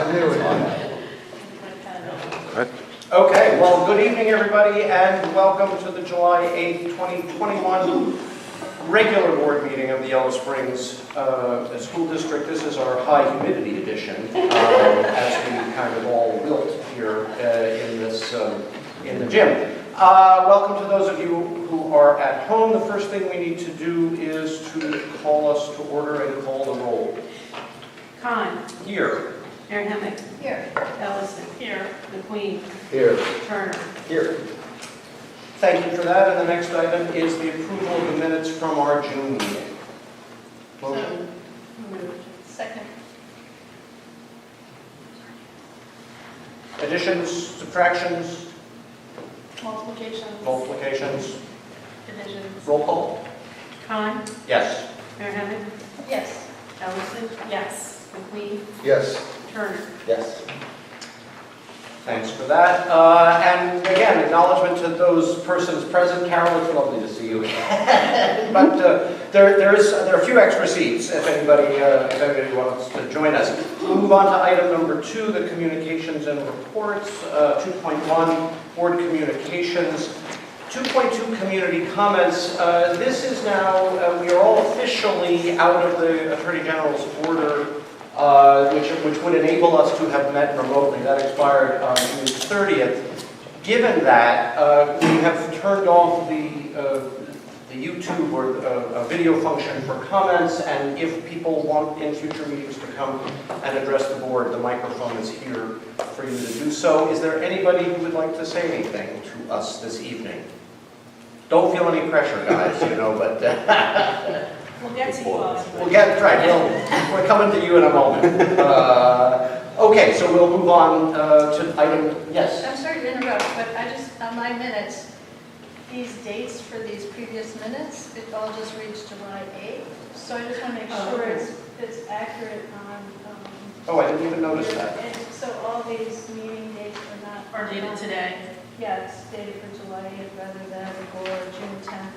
Okay, well, good evening, everybody, and welcome to the July 8th, 2021 regular board meeting of the Yellow Springs School District. This is our high humidity edition, as we kind of all wilt here in the gym. Welcome to those of you who are at home. The first thing we need to do is to call us to order and call the roll. Khan. Here. Hammock. Here. Ellison. Here. McQueen. Here. Turner. Here. Thank you for that. And the next item is the approval of the minutes from our June meeting. Motion? Second. Additions, subtractions, Multiplications. multiplications, Divisions. roll call? Khan. Yes. Hammock. Yes. Ellison. Yes. McQueen. Yes. Turner. Yes. Thanks for that. And again, acknowledgement to those persons present. Carol, it's lovely to see you again. But there are a few extra seats if anybody wants to join us. We'll move on to item number 2, the communications and reports. 2.1, board communications. 2.2, community comments. This is now, we are all officially out of the Attorney General's order, which would enable us to have met remotely. That expired on June 30th. Given that, we have turned off the YouTube or a video function for comments, and if people want in future meetings to come and address the board, the microphone is here for you to do so. Is there anybody who would like to say anything to us this evening? Don't feel any pressure, guys, but... We'll get to you all. We'll get, right, we're coming to you in a moment. Okay, so we'll move on to item, yes? I'm sorry to interrupt, but I just, on my minutes, these dates for these previous minutes, it all just reads July 8th. So I just want to make sure it's accurate on... Oh, I didn't even notice that. And so all these meeting dates Are dated today. Yeah, it's dated for July 8th rather than for June 10th,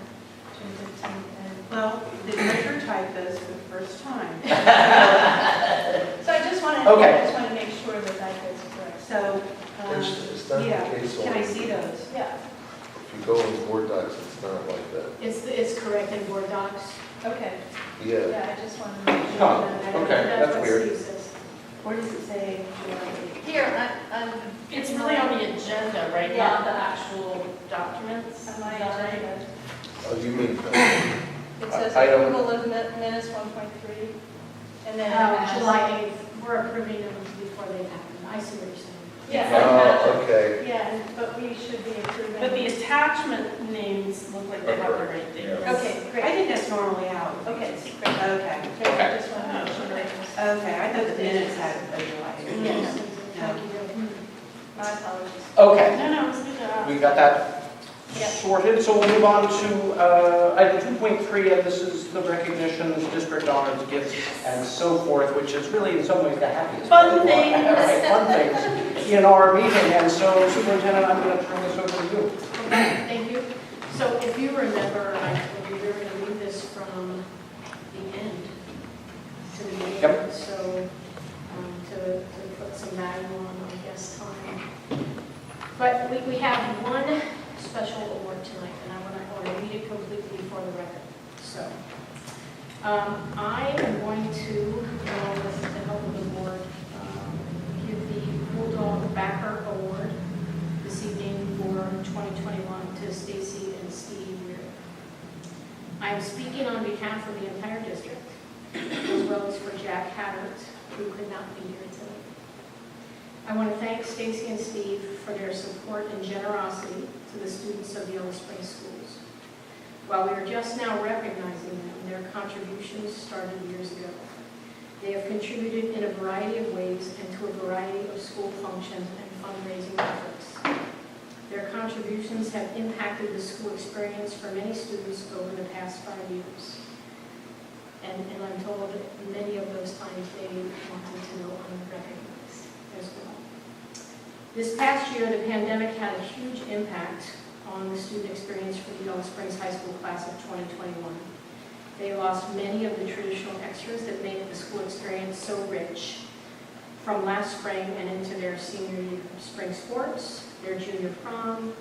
June 15th, and... Well, the treasurer typed this for the first time. So I just want to make sure that that gets correct. So, It's not yeah. the case Can I on, see those? Yeah, if you go in Word docs, it's not like that. It's correct in Word docs. okay. Yeah. Yeah, I just want to make sure Oh, that... okay, that's what weird. Steve says. Where does it say July 8th? Here, It's really on the agenda, right? Yeah. Not the actual documents. on my Is that right? agenda, Oh, you mean, it says I don't- approval of minutes 1.3, and then it has... July 8th, we're approving them before they happen. I see what you're saying. Yeah, oh, okay. yeah, but we should be approving... But the attachment names look like they have the right dates. Okay, I great. think that's normally out. Okay, great. Okay. Okay, I just want to make sure that was... Okay, I thought the minutes had a July 8th. Yes, No. thank you. My apologies. Okay, No, it's good job. we got that Yep. sorted. So we'll move on to item 2.3, and this is the recognitions, district honors, gifts, and so forth, which is really in some ways the happiest. Fun part. things. All right, fun things in our meeting. And so, Superintendent, I'm going to turn this over to you. Okay, thank you. So if you remember, I told you we were going to move this from the end to the beginning. Yep. So to put some value on, I guess, time. But we have one special award tonight, and I want to read it completely for the record. So I am going to, with the help of the board, give the Bulldog Backer Award this evening for 2021 to Stacy and Steve Weir. I am speaking on behalf of the entire district, as well as for Jack Haddert, who could not be here today. I want to thank Stacy and Steve for their support and generosity to the students of Yellow Springs schools. While we are just now recognizing them, their contributions started years ago. They have contributed in a variety of ways and to a variety of school functions and fundraising efforts. Their contributions have impacted the school experience for many students over the past 5 years. And I'm told that many of those times they wanted to go unrecognized as well. This past year, the pandemic had a huge impact on the student experience for the Yellow Springs High School class of 2021. They lost many of the traditional extras that made the school experience so rich, from last spring and into their senior spring sports, their junior prom,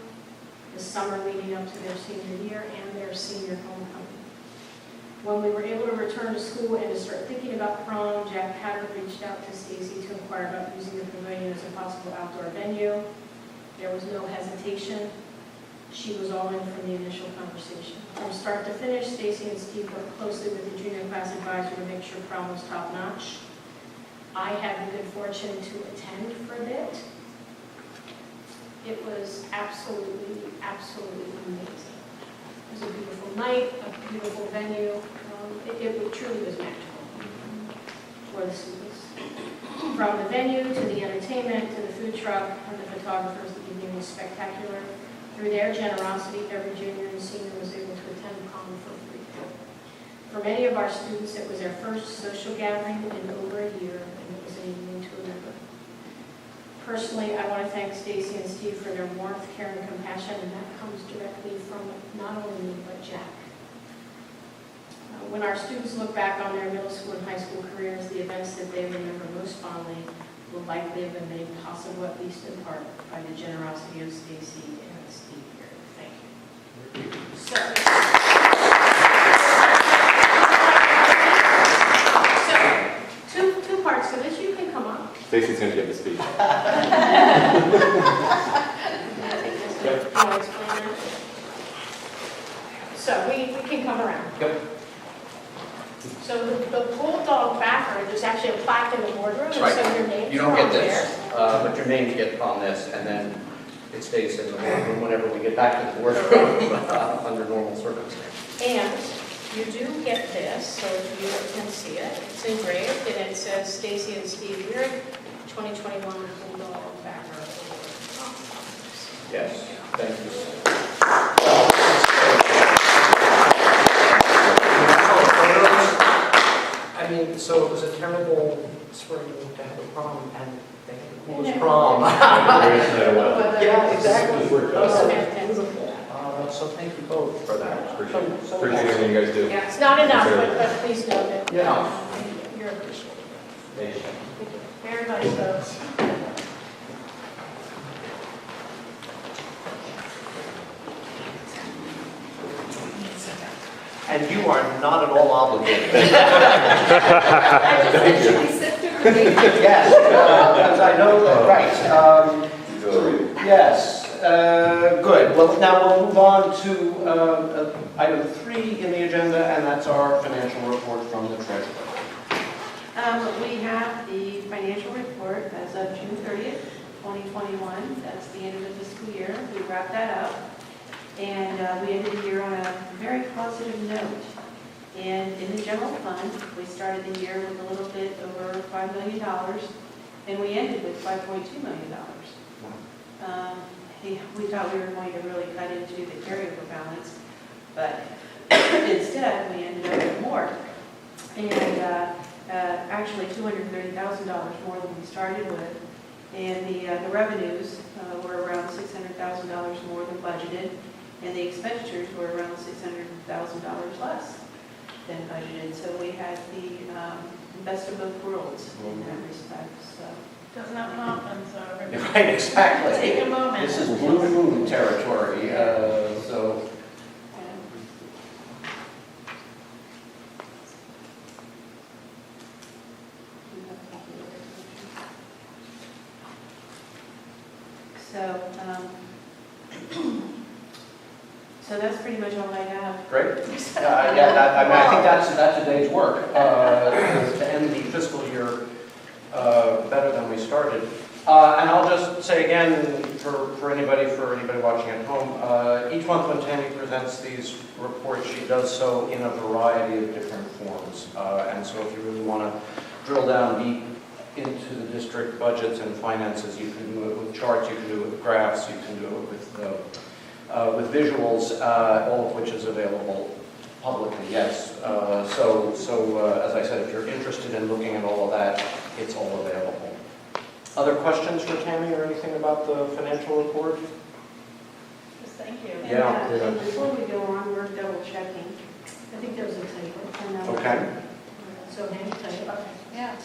the summer leading up to their senior year, and their senior homecoming. When we were able to return to school and to start thinking about prom, Jack Hatter reached out to Stacy to inquire about using the pavilion as a possible outdoor venue. There was no hesitation. She was all in from the initial conversation. From start to finish, Stacy and Steve worked closely with the junior class advisor to make sure prom was top-notch. I had the good fortune to attend for a bit. It was absolutely, absolutely amazing. It was a beautiful night, a beautiful venue. It truly was magical for the students. From the venue to the entertainment to the food truck and the photographers, the evening was spectacular. Through their generosity, every junior and senior was able to attend prom for free. For many of our students, it was their first social gathering in over a year, and it was an evening to remember. Personally, I want to thank Stacy and Steve for their warmth, care, and compassion, and that comes directly from not only me, but Jack. When our students look back on their middle school and high school careers, the events that they remember most fondly will likely have been made possible, at least in part, by the generosity of Stacy and Steve here. Thank you. So two parts to this. You can come on. Stacy's going to give the speech. You want to explain that? So we can come around. Yep. So the bulldog backer, there's actually a plaque in the boardroom, and so Right. your name's You don't on get there. this, but your names get on this, and then it stays in the boardroom whenever we get back to the boardroom under normal circumstances. And you do get this, so if you can see it, it's engraved, and it says Stacy and Steve Weird, 2021 Bulldog Backer Award. Yes, thank you. I mean, so it was a terrible spring to have a prom, and they had the coolest prom. Yeah, exactly. It was fantastic. So thank you both for that. Appreciate everything you guys do. Yeah, it's not enough, but please know that Yeah. you're appreciated. Thank you. Thank you very much, folks. And you are not at all obligated. Yes, because I know that, right. Yes, good. Well, now we'll move on to item 3 in the agenda, and that's our financial report from the treasurer. We have the financial report as of June 30th, 2021. That's the end of the fiscal year. We wrapped that up. And we ended the year on a very positive note. And in the general fund, we started the year with a little bit over $5 million, and we ended with $5.2 million. We thought we were going to really cut into the carryover balance, but instead, we ended up with more. And actually $230,000 more than we started with. And the revenues were around $600,000 more than budgeted. And the expenditures were around $600,000 less than budgeted. So we had the best of both worlds in that respect. So Doesn't happen often, so everybody Right, exactly. take a moment. This is blue moon territory, so. So that's pretty much all I have. Great. Yeah, I think that's a day's work to end the fiscal year better than we started. And I'll just say again, for anybody watching at home, each month when Tammy presents these reports, she does so in a variety of different forms. And so if you really want to drill down deep into the district budgets and finances, you can do it with charts, you can do it with graphs, you can do it with visuals, all of which is available publicly, yes. So as I said, if you're interested in looking at all of that, it's all available. Other questions for Tammy or anything about the financial report? Just thank you. Yeah. And before we go on, we're double checking. I think there was a typo. Okay. So hang tight. Yeah.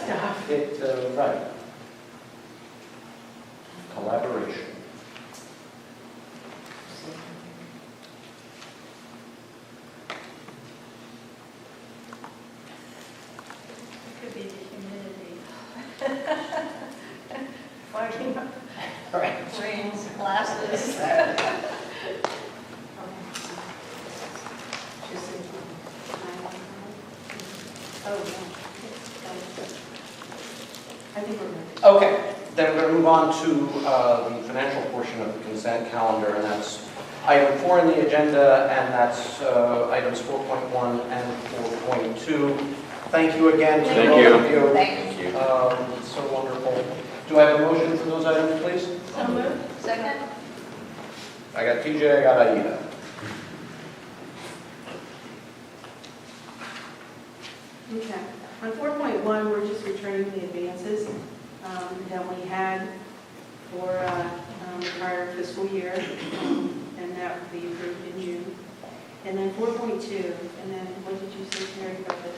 Stuff. Right. Collaboration. Could be the humidity. Fogging up Right. rains, glasses. Just Oh, no. I think we're good. Okay, then we're going to move on to the financial portion of the consent calendar, and that's item 4 in the agenda, and that's items 4.1 and 4.2. Thank you again to Thank both of you. Thank you. It's so wonderful. Do I have a motion for those items, please? So moved. Second? I got TJ, I got Aida. Okay. On 4.1, we're just returning the advances that we had for the prior fiscal year, and that will be approved in June. And then 4.2, and then what did you say, Terry, about the...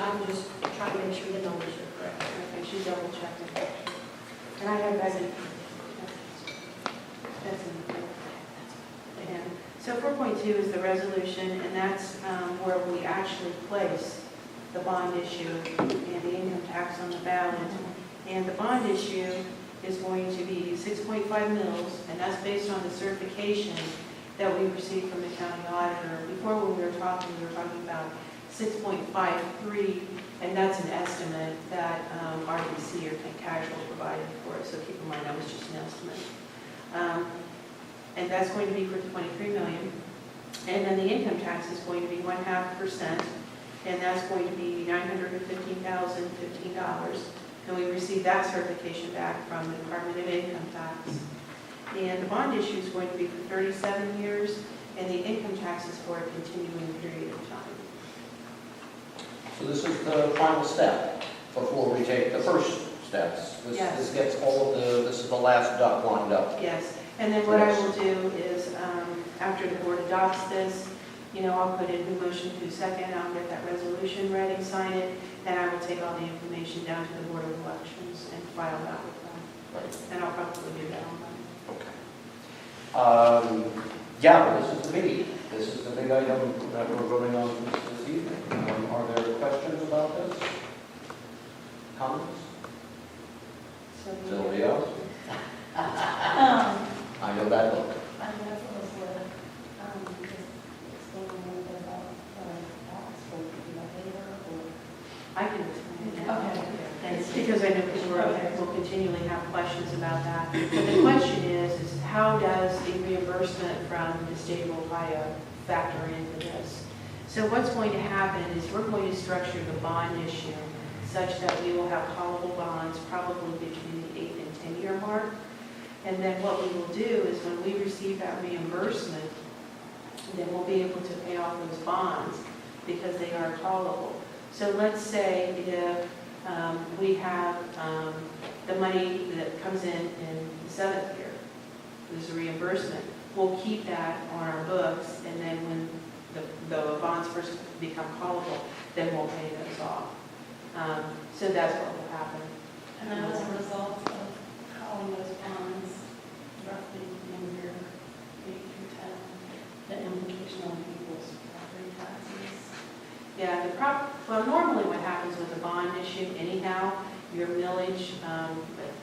I'm just trying to make sure the numbers are correct. Okay, she double checked it. And I have that in... That's in... And so 4.2 is the resolution, and that's where we actually place the bond issue and the income tax on the ballot. And the bond issue is going to be 6.5 mils, and that's based on the certification that we received from the county auditor. Before when we were talking about 6.53, and that's an estimate that RBC or Casual provided for us, so keep in mind that was just an estimate. And that's going to be for 23 million. And then the income tax is going to be 0.5%, and that's going to be $915,015. And we received that certification back from the Department of Income Tax. And the bond issue is going to be for 37 years, and the income tax is for a continuing period of time. So this is the final step before we take the first steps. Yes. This gets all of this is the last duck lined up. Yes, and then what I will do is, after the board adopts this, I'll put in the motion to second, I'll get that resolution ready, sign it, and I will take all the information down to the Board of Elections and file that with them. Right. And I'll probably do that on Monday. Okay. Yeah, but this is the biggie. This is the big item that we're voting on this evening. Are there questions about this? Comments? Sylvia? I know that look. I can explain it now. Okay. Thanks, because I know people will continually have questions about that. But the question is how does the reimbursement from the state of Ohio factor into this? So what's going to happen is we're going to structure the bond issue such that we will have callable bonds probably between the 8 and 10-year mark. And then what we will do is when we receive that reimbursement, then we'll be able to pay off those bonds because they are callable. So let's say if we have the money that comes in the 7th year, there's a reimbursement, we'll keep that on our books, and then when the bonds first become callable, then we'll pay those off. So that's what will happen. And then as a result of calling those bonds roughly in year 8 through 10, the implication on people's property taxes. Yeah, well, normally what happens with a bond issue anyhow, your millage,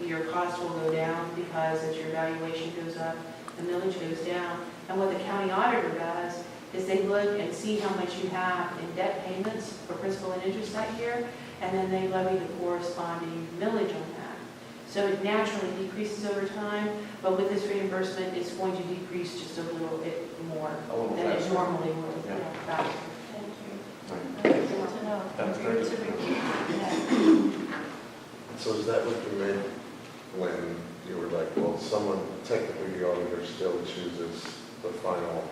your cost will go down because as your valuation goes up, the millage goes down. And what the county auditor does is they look and see how much you have in debt payments for principal and interest that year, and then they levy the corresponding millage on that. So it naturally decreases over time, but with this reimbursement, it's going to decrease just a little bit more A little than it faster. normally would. Yeah. Faster. Thank you. Good to know. That's Good great. to repeat. So is that what you meant when you were like, well, someone, technically the auditor still chooses the final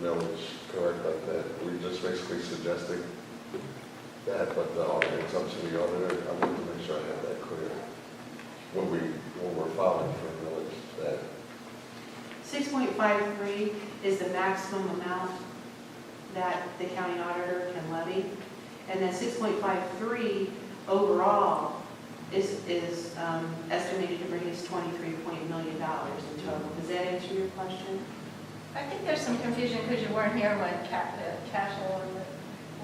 millage, correct, like that? We're just basically suggesting that, but the auditor, it's up to the auditor. I want to make sure I have that clear. When we're filing for millage, that 6.53 is the maximum amount that the county auditor can levy. And then 6.53 overall is estimated to bring us $23 million in total. Does that answer your question? I think there's some confusion because you weren't here when cash or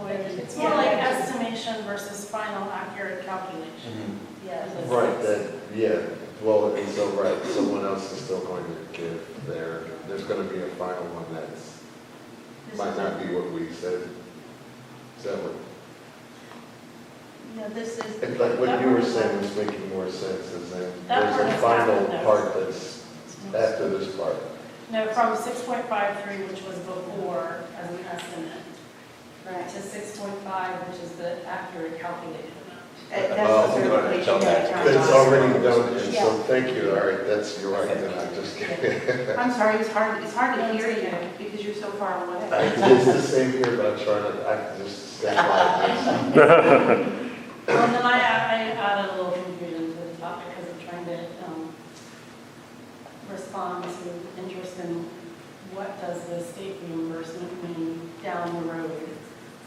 It's more like estimation versus final accurate calculation. Yeah. Right, that, yeah, well, and so, right, someone else is still going to give there's gonna be a final one that's, might not be what we said. Is that what, No, this is. it's like what you were saying was making more sense, is that That there's part a is final happened, though. part that's after this part. No, from 6.53, which was before as an estimate, Right. to 6.5, which is the accurate calculated amount. That's Oh, the certification that But it's already done, and Yeah. so thank you, all right, that's, you're right, then I just can't. I'm sorry, it's hard to hear you because you're so far away. It's the same here, but I'm trying to, I just stay like Well, then I added a little confusion to the topic because I'm trying to respond to interest in what does the state reimbursement mean down the road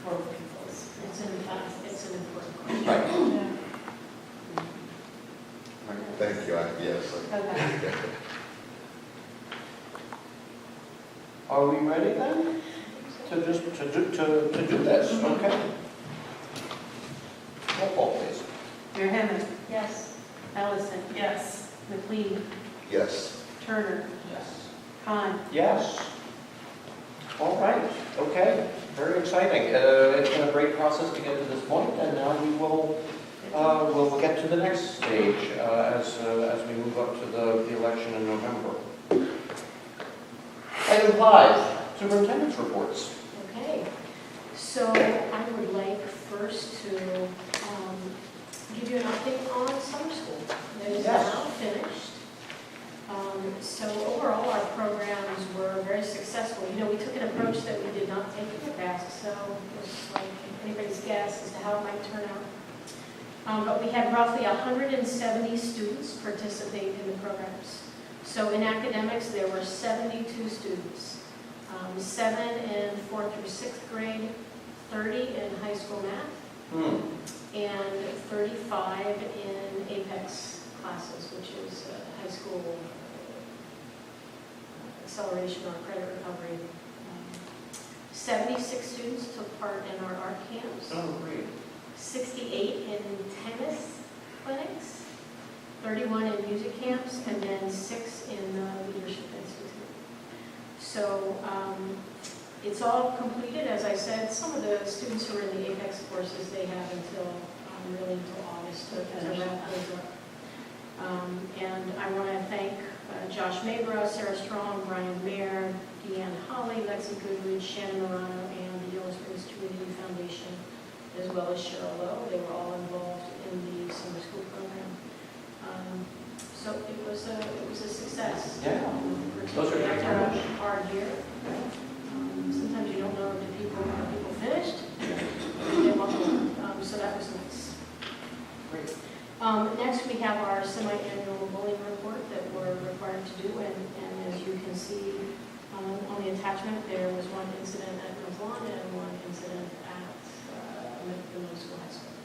for people's. It's an important question. Right. Yeah. Thank you, yes. Okay. Are we ready then? To do this, okay? Roll call, please. Mayor Hammond, Yes. Ellison, Yes. McLean, Yes. Turner, Yes. Khan. Yes. All right, okay, very exciting. It's been a great process to get to this point, and now we will, we'll get to the next stage as we move up to the election in November. Item 5, Superintendents Reports. Okay, so I would like first to give you an update on summer school. That is Yes. now finished. So overall, our programs were very successful. You know, we took an approach that we did not take in the past, so it's like anybody's guess as to how it might turn out. But we had roughly 170 students participate in the programs. So in academics, there were 72 students, 7 in 4th through 6th grade, 30 in high school math, and 35 in APEX classes, which is high school acceleration or credit recovery. 76 students took part in our art camps, Oh, great. 68 in tennis clinics, 31 in music camps, and then 6 in the Leadership Institute. So it's all completed. As I said, some of the students who are in the APEX courses, they have until really until August to wrap those up. And I want to thank Josh Mabra, Sarah Strong, Brian Mayer, Deanne Holly, Lexi Goodrich, Shannon Morano, and the Yellow Springs Community Foundation, as well as Cheryl Lowe. They were all involved in the summer school program. So it was a success. Yeah. Those are Particularly great after numbers. a hard year. Sometimes you don't know if the people finished. They won't. So that was nice. Great. Next, we have our semi-annual bullying report that we're required to do, and as you can see on the attachment, there was one incident at North Lawn and one incident at the middle school, high school.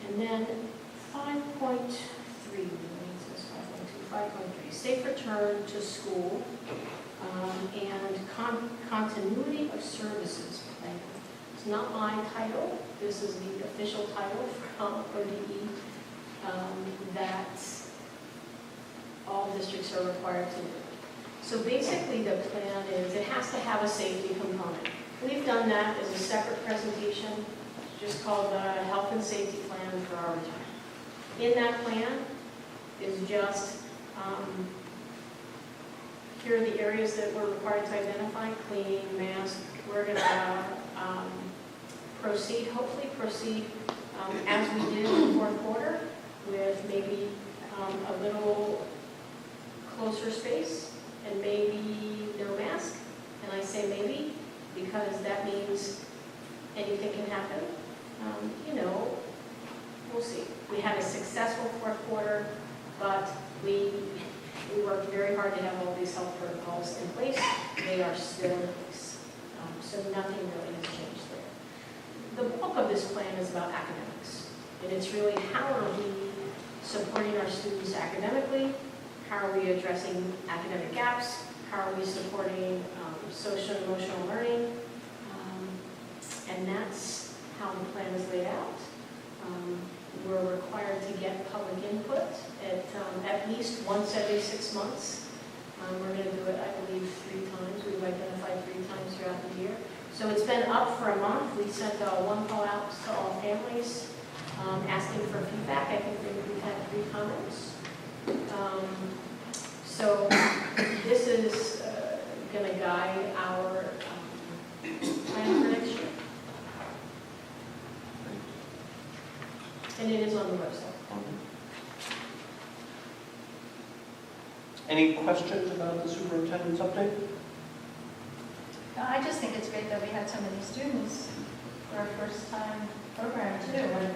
And then 5.3, 5.3, safe return to school and continuity of services plan. It's not my title. This is the official title from ODE that all districts are required to do. So basically the plan is it has to have a safety component. We've done that as a separate presentation, just called the Health and Safety Plan for our retirement. In that plan is just here are the areas that we're required to identify: cleaning, mask. We're going to hopefully proceed as we did in the fourth quarter, with maybe a little closer space and maybe no mask. And I say maybe because that means anything can happen. We'll see. We had a successful fourth quarter, but we worked very hard to have all these health protocols in place. They are still in place. So nothing really has changed there. about academics. And it's really how are we supporting our students academically? How are we addressing academic gaps? How are we supporting social and emotional learning? And that's how the plan is laid out. We're required to get public input at least once every 6 months. We're going to do it, I believe, 3 times. We've identified 3 times throughout the year. So it's been up for a month. We sent one call out to all families asking for feedback. I think we've had 3 comments. So this is going to guide our plan for next year. And it is on the website. Any questions about the superintendent's update? No, I just think it's great that we had so many students for our first time program too. And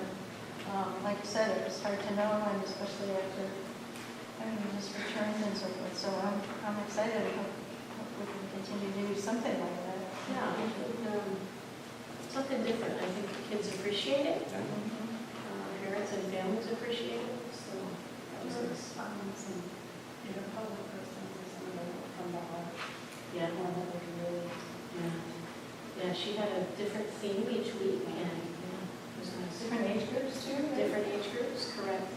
like you said, it was hard to know, and especially after having just returned and so forth. So I'm excited. I hope we can continue to do something like that. Yeah, I think something different. I think the kids appreciate it. Parents and families appreciate it. So that was Your nice. response and your public person or someone from the heart. Yeah. One that was really, Yeah, she had a different theme each week, and it was nice. Different age groups too, right? Different age groups, correct.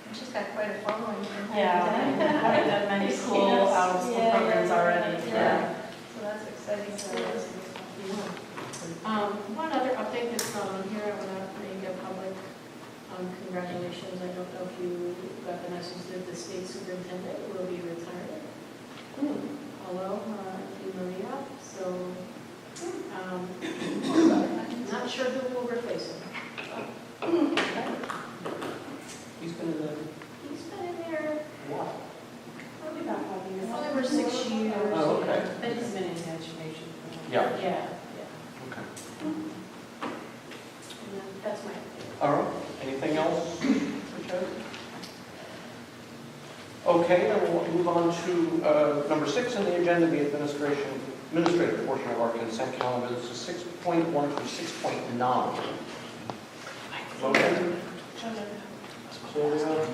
And she's got quite a following. having done many school, out-of-school Yeah, programs yeah, already. Yeah, so that's exciting. One other update that's not on here, I want to make a public congratulations. I don't know if you got the message that the state superintendent will be retiring. Hello, Maria. So, not sure who will replace him. He's been in the, He's been in there wow. Probably about 5 years. over 6 years. Oh, okay. But he's been in education for Yeah. Yeah. Okay. That's my update. All right. Anything else for Joe? Okay, then we'll move on to number 6 on the agenda, the administrative portion of our consent calendar. This is 6.1 through 6.9. Motion? Sylvia?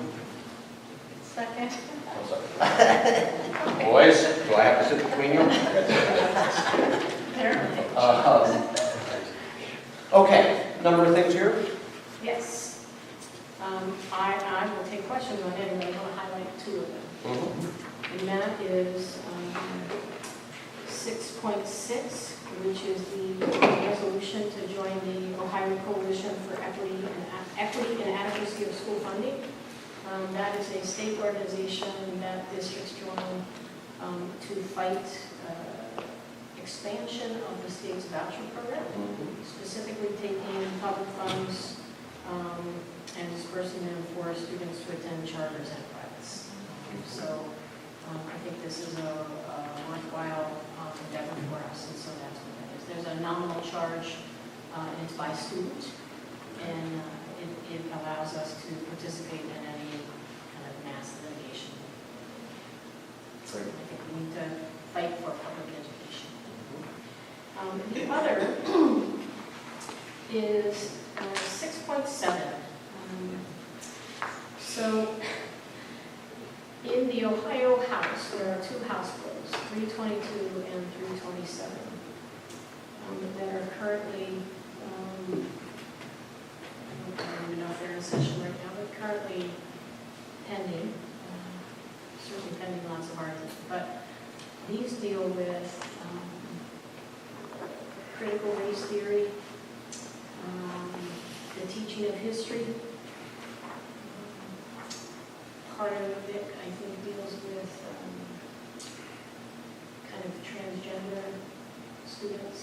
Second. Boys, do I have to sit between you? Apparently. Okay, number of things here. Yes. I will take questions on it, and I want to highlight 2 of them. And that is 6.6, which is the resolution to join the Ohio Coalition for Equity and Adequacy of School Funding. That is a state organization that districts join to fight expansion of the state's voucher program, specifically taking public funds and dispersing them for students to attend charters and privates. So I think this is a worthwhile endeavor for us, and so that's what that is. There's a nominal charge, and it's by student, and it allows us to participate in any kind of mass litigation. I think we need to fight for public education. The other is 6.7. So in the Ohio House, there are 2 House bills, 322 and 327, that are currently, I don't even know if they're in session right now, but currently pending, certainly pending lots of argument. But these deal with critical race theory, the teaching of history. Part of it, I think, deals with kind of transgender students.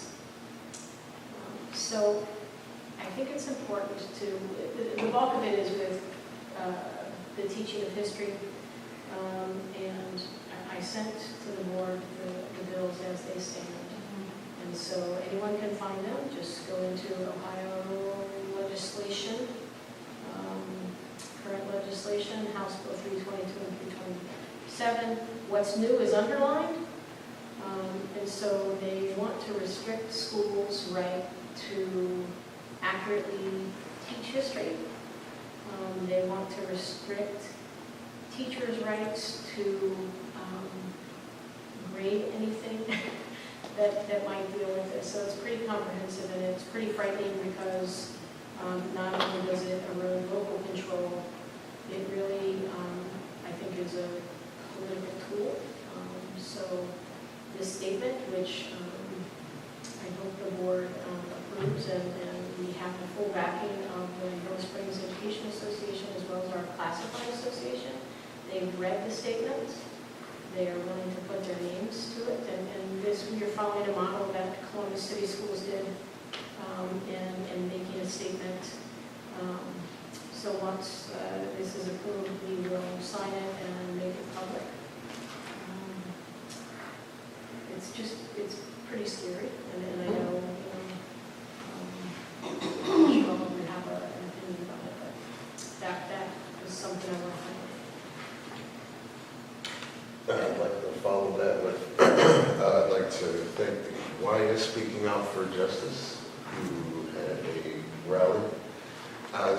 So I think it's important to, the bulk of it is with the teaching of history. And I sent to the board the bills as they stand. And so anyone can find them. Just go into Ohio legislation, current legislation, House Bill 322 and 327. What's new is underlined. And so they want to restrict schools' right to accurately teach history. They want to restrict teachers' rights to grade anything that might deal with this. So it's pretty comprehensive, and it's pretty frightening because not only does it erode local control, it really, I think, is a political tool. So this statement, which I hope the board approves, and we have the full backing of the North Springs Education Association as well as our Classified Association. They've read the statement. They are willing to put their names to it, and this, we are following a model that Columbus City Schools did in making a statement. So once this is approved, we will sign it and make it public. It's pretty scary, and I know, I'm sure all of you have an opinion about it, but that is something I want to I'd like to follow that with, I'd like to thank the YS Speaking Out for Justice, who had a rally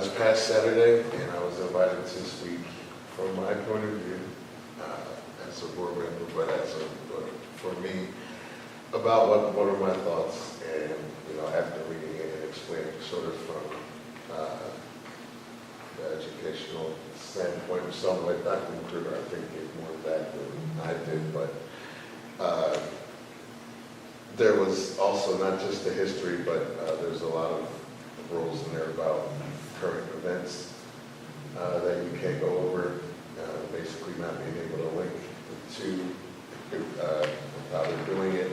this past Saturday, and I was invited to speak from my point of view as a board member, but for me, about what are my thoughts, and after reading it and explaining sort of from the educational standpoint, of someone like Dr. Mccruder, I think gave more of that than I did, but there was also not just the history, but there's a lot of rules in there about current events that you can't go over, basically not being able to link the two how they're doing it.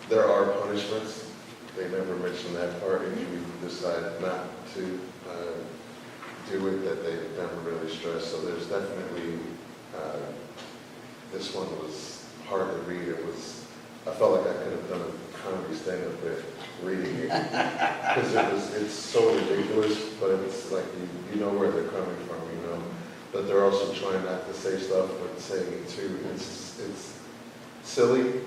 There are punishments. They never mention that part. If you decide not to do it, that they never really stress. So there's definitely, this one was hard to read. I felt like I could have done a comedy stand-up there reading it. Because it's so ridiculous, but it's like you know where they're coming from, But they're also trying not to say stuff, but saying it too. It's silly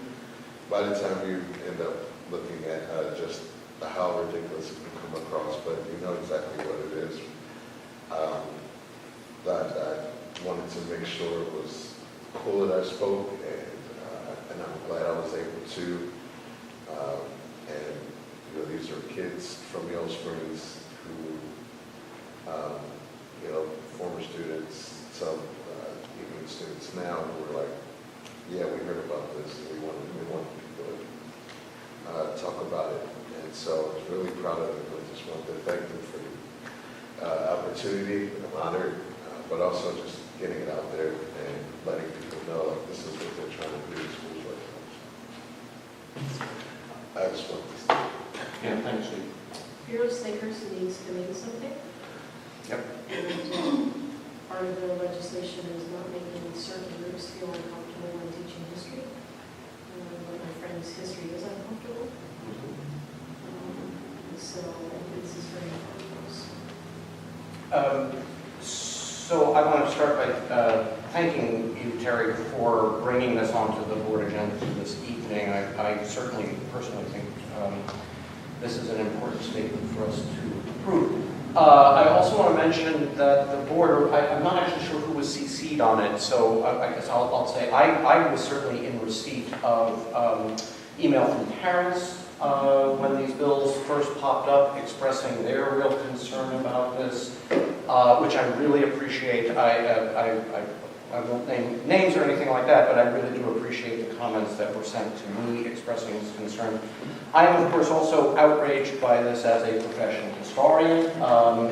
by the time you end up looking at just how ridiculous it can come across, but you know exactly what it is. I wanted to make sure it was cool that I spoke, and I'm glad I was able to. And these are kids from Yellow Springs who, former students, some even students now who are like, yeah, we heard about this, and we want people to talk about it. And so I was really proud of them. I just wanted to thank them for the opportunity. I'm honored, but also just getting it out there and letting people know like, this is what they're trying to do in schools right now. I just want to say. Yeah, thanks, Steve. Fearless thinkers needs to mean something. Yep. And part of the legislation is not making certain groups feel uncomfortable when teaching history. But my friend's history is uncomfortable. So I think this is very important. So I want to start by thanking you, Terry, for bringing this onto the board agenda this evening. I certainly personally think this is an important statement for us to approve. I also want to mention that the board, I'm not actually sure who was CC'd on it, so I guess I'll say I was certainly in receipt of email from parents when these bills first popped up expressing their real concern about this, which I really appreciate. I won't name names or anything like that, but I really do appreciate the comments that were sent to me expressing this concern. I am, of course, also outraged by this as a professional historian.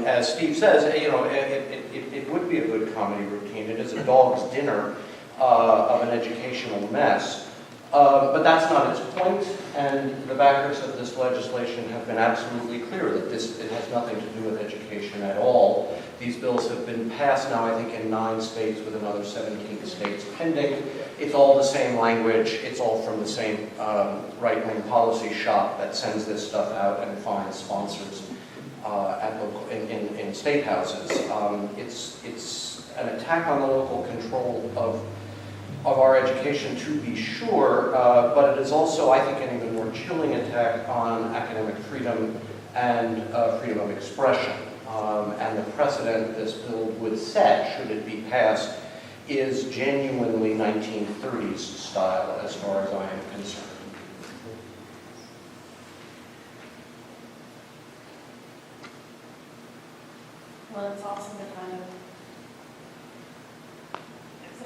As Steve says, it would be a good comedy routine. It is a dog's dinner of an educational mess. But that's not its point, and the backers of this legislation have been absolutely clear that it has nothing to do with education at all. These bills have been passed now, I think, in 9 states with another 17 states pending. It's all the same language. It's all from the same right-wing policy shop that sends this stuff out and finds sponsors in state houses. It's an attack on the local control of of our education, to be sure, but it is also, I think, an even more chilling attack on academic freedom and freedom of expression. And the precedent this bill would set, should it be passed, is genuinely 1930s style as far as I am concerned. Well, it's also the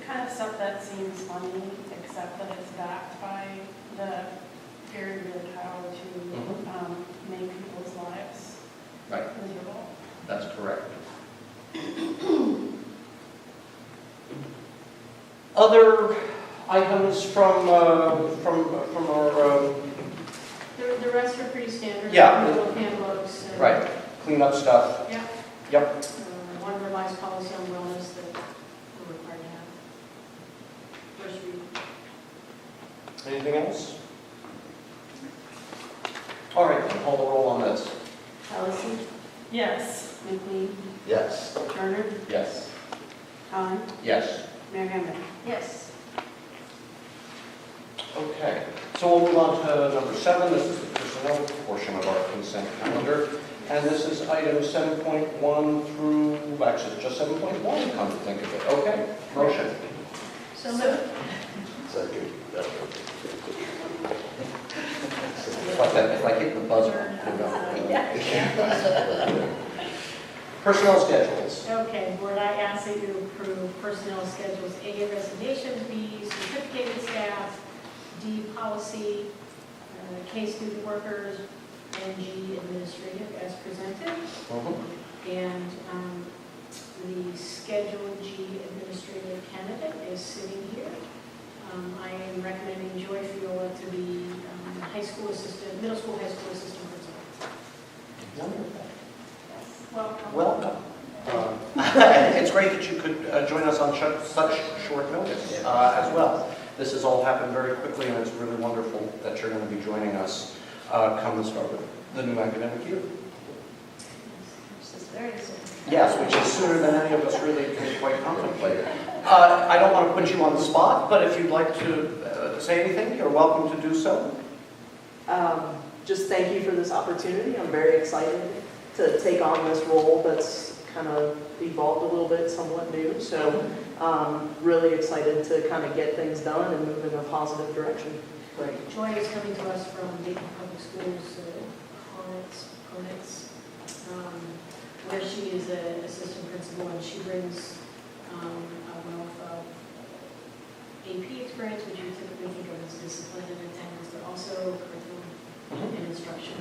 kind of stuff that seems funny, except that it's backed by the very real power to make people's lives Right. miserable. That's correct. Other items from our, The rest are pretty standard. Yeah. Little handbooks. And, right, cleanup stuff. Yeah. Yep. One revised policy on wellness that we're required to have. First read. Anything else? All right, then call the roll on this. Ellison, Yes. McLean, Yes. Turner, Yes. Khan, Yes. Mayor Handel. Yes. Okay, so we'll move on to number 7. This is the personnel portion of our consent calendar. And this is item 7.1 through, actually, just 7.1, come to think of it. Okay, motion. So moved. Second. It's like hitting the buzzer. Personnel schedules. Okay, Board, I ask that you approve personnel schedules, A, resignation, B, certificated staff, D, policy, K, student workers, and G, administrative, as presented. And the Schedule G administrative candidate is sitting here. I am recommending Joy Fiola to be high school assistant, middle school, high school assistant principal. Wonderful. Welcome. Welcome. It's great that you could join us on such short notice as well. This has all happened very quickly, and it's really wonderful that you're going to be joining us come the start of the new academic year. This is very soon. Yes, which is sooner than any of us really can quite contemplate. I don't want to put you on the spot, but if you'd like to say anything, you're welcome to do so. Just thank you for this opportunity. I'm very excited to take on this role that's kind of evolved a little bit, somewhat new. So really excited to kind of get things done and move in a positive direction. Great. Joy is coming to us from Dayton Public Schools, Connex, where she is an assistant principal, and she brings a wealth of AP experience, which you typically think of as discipline and attendance, but also curriculum and instruction.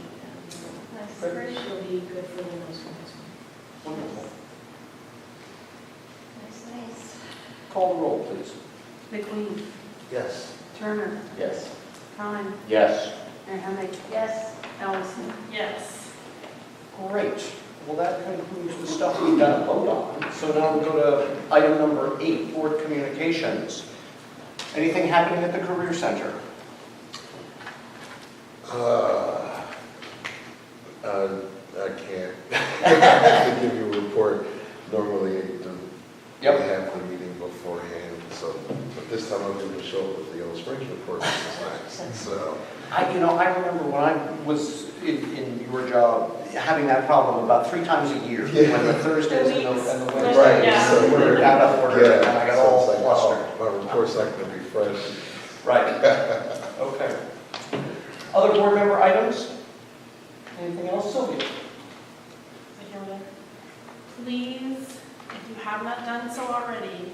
Nice. Great. She'll be good for the middle school, high school. Wonderful. Nice. Call the roll, please. McLean, Yes. Turner, Yes. Khan, Yes. Mayor Handel. Yes. Ellison. Yes. Great. Well, that concludes the stuff we've got to vote on. So now we'll go to item number 8, board communications. Anything happening at the Career Center? I can't. I have to give you a report. Normally, we have the meeting beforehand, so, but this time I'm going to show up with the Yellow Springs report, which is nice. So, I remember when I was in your job, having that problem about 3 times a year, when the Thursdays and the Wednesdays Right, so were out of order, and I got so all it's like, flustered. oh, my report's not going to be fresh. Right. Okay. Other board member items? Anything else, Sylvia? Please, if you have not done so already,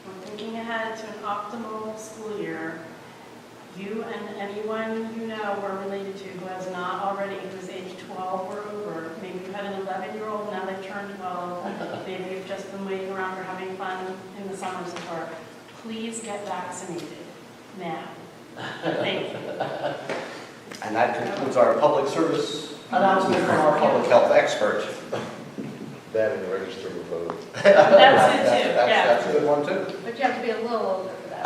when thinking ahead to an optimal school year, you and anyone you know or related to who has not already, who is age 12 or over, maybe you had an 11-year-old, now they've turned 12, maybe you've just been waiting around for having fun in the summers of work, please get vaccinated now. Thank you. And that concludes our public service announcement from our public health expert. That and register to vote. That's it too, yeah. That's a good one too. But you have to be a little older for that.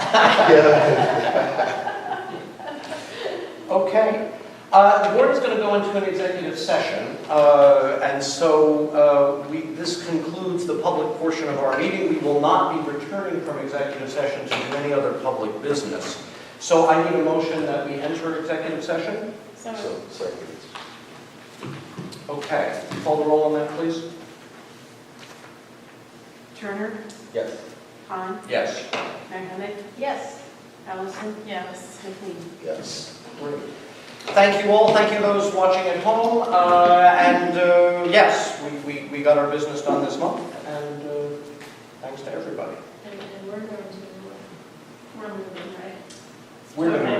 Okay. The board is going to go into an executive session, and so this concludes the public portion of our meeting. We will not be returning from executive session to do any other public business. So I need a motion that we enter executive session. So, So, second. Okay, call the roll on that, please. Turner, Yes. Hahn, Yes. Magnonik, Yes. Allison. Yes. McLean. Yes. Great. Thank you all, thank you those watching at home, and yes, we got our business done this month, and thanks to everybody. And we're going to, we're moving, right? We're going to